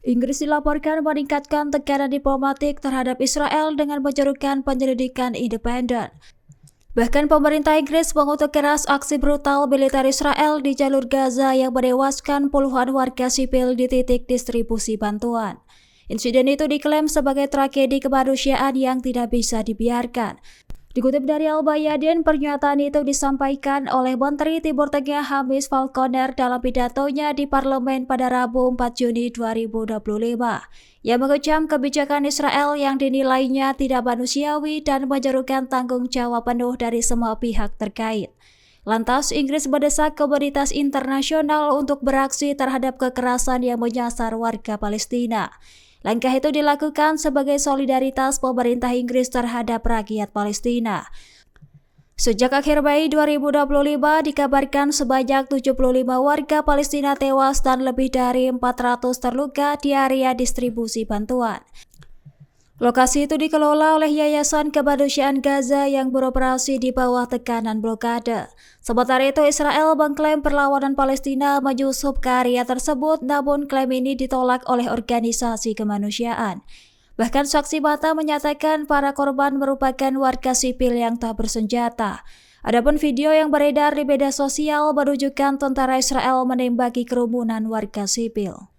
Inggris dilaporkan meningkatkan tekanan diplomatik terhadap Israel dengan menyerukan penyelidikan independen. Bahkan pemerintah Inggris mengutuk keras aksi brutal militer Israel di jalur Gaza yang menewaskan puluhan warga sipil di titik distribusi bantuan. Insiden itu diklaim sebagai tragedi kemanusiaan yang tidak bisa dibiarkan. Dikutip dari Al-Bayadin, pernyataan itu disampaikan oleh Menteri Timur Tengah Hamis Falconer dalam pidatonya di parlemen pada Rabu 4 Juni 2025. Ia mengecam kebijakan Israel yang dinilainya tidak manusiawi dan menyerukan tanggung jawab penuh dari semua pihak terkait. Lantas, Inggris mendesak komunitas internasional untuk beraksi terhadap kekerasan yang menyasar warga Palestina. Langkah itu dilakukan sebagai solidaritas pemerintah Inggris terhadap rakyat Palestina. Sejak akhir Mei 2025 dikabarkan sebanyak 75 warga Palestina tewas dan lebih dari 400 terluka di area distribusi bantuan. Lokasi itu dikelola oleh Yayasan Kemanusiaan Gaza yang beroperasi di bawah tekanan blokade. Sementara itu, Israel mengklaim perlawanan Palestina menyusup ke area tersebut, namun klaim ini ditolak oleh organisasi kemanusiaan. Bahkan saksi mata menyatakan para korban merupakan warga sipil yang tak bersenjata. Adapun video yang beredar di media sosial menunjukkan tentara Israel menembaki kerumunan warga sipil.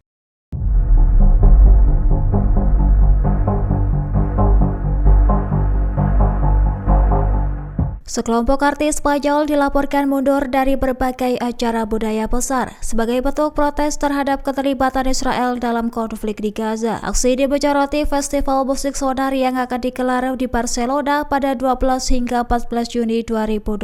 Sekelompok artis Spanyol dilaporkan mundur dari berbagai acara budaya besar sebagai bentuk protes terhadap keterlibatan Israel dalam konflik di Gaza. Aksi ini menyoroti festival musik sonar yang akan digelar di Barcelona pada 12 hingga 14 Juni 2025.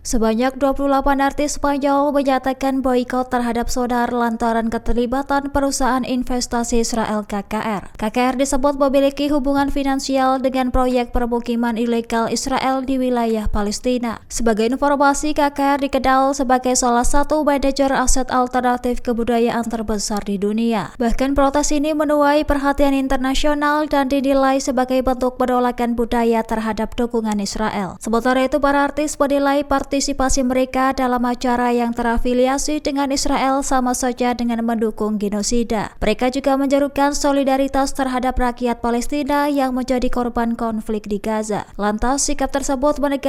Sebanyak 28 artis Spanyol menyatakan boikot terhadap sonar lantaran keterlibatan perusahaan investasi Israel KKR. KKR disebut memiliki hubungan finansial dengan proyek permukiman ilegal Israel di wilayah Palestina. Sebagai informasi, KKR dikenal sebagai salah satu manajer aset alternatif kebudayaan terbesar di dunia. Bahkan protes ini menuai perhatian internasional dan dinilai sebagai bentuk penolakan budaya terhadap dukungan Israel. Sementara itu, para artis menilai partisipasi mereka dalam acara yang terafiliasi dengan Israel sama saja dengan mendukung genosida. Mereka juga menyerukan solidaritas terhadap rakyat Palestina yang menjadi korban konflik di Gaza. Lantas, sikap tersebut menegaskan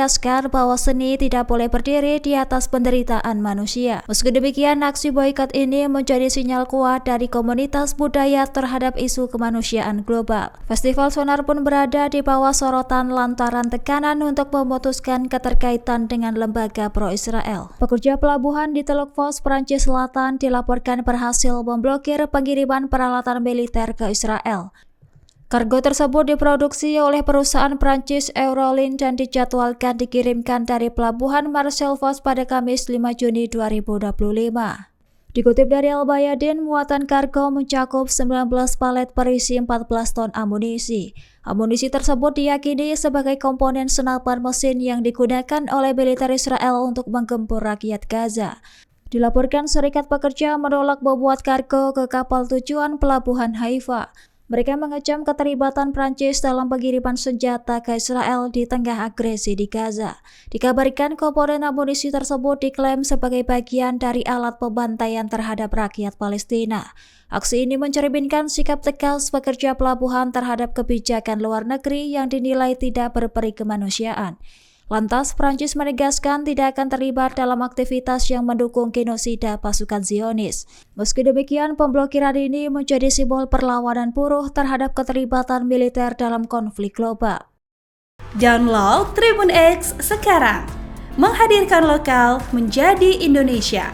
bahwa seni tidak boleh berdiri di atas penderitaan manusia. Meski demikian, aksi boikot ini menjadi sinyal kuat dari komunitas budaya terhadap isu kemanusiaan global. Festival sonar pun berada di bawah sorotan lantaran tekanan untuk memutuskan keterkaitan dengan lembaga pro-Israel. Pekerja pelabuhan di Teluk Fos, Prancis Selatan dilaporkan berhasil memblokir pengiriman peralatan militer ke Israel. Kargo tersebut diproduksi oleh perusahaan Prancis Eurolin dan dijadwalkan dikirimkan dari pelabuhan Marseille Fos pada Kamis 5 Juni 2025. Dikutip dari Al-Bayadin, muatan kargo mencakup 19 palet berisi 14 ton amunisi. Amunisi tersebut diyakini sebagai komponen senapan mesin yang digunakan oleh militer Israel untuk menggempur rakyat Gaza. Dilaporkan Serikat Pekerja menolak membuat kargo ke kapal tujuan pelabuhan Haifa. Mereka mengecam keterlibatan Prancis dalam pengiriman senjata ke Israel di tengah agresi di Gaza. Dikabarkan komponen amunisi tersebut diklaim sebagai bagian dari alat pembantaian terhadap rakyat Palestina. Aksi ini mencerminkan sikap tegas pekerja pelabuhan terhadap kebijakan luar negeri yang dinilai tidak berperi kemanusiaan. Lantas, Prancis menegaskan tidak akan terlibat dalam aktivitas yang mendukung genosida pasukan Zionis. Meski demikian, pemblokiran ini menjadi simbol perlawanan buruh terhadap keterlibatan militer dalam konflik global. Download Tribun X sekarang, menghadirkan lokal menjadi Indonesia.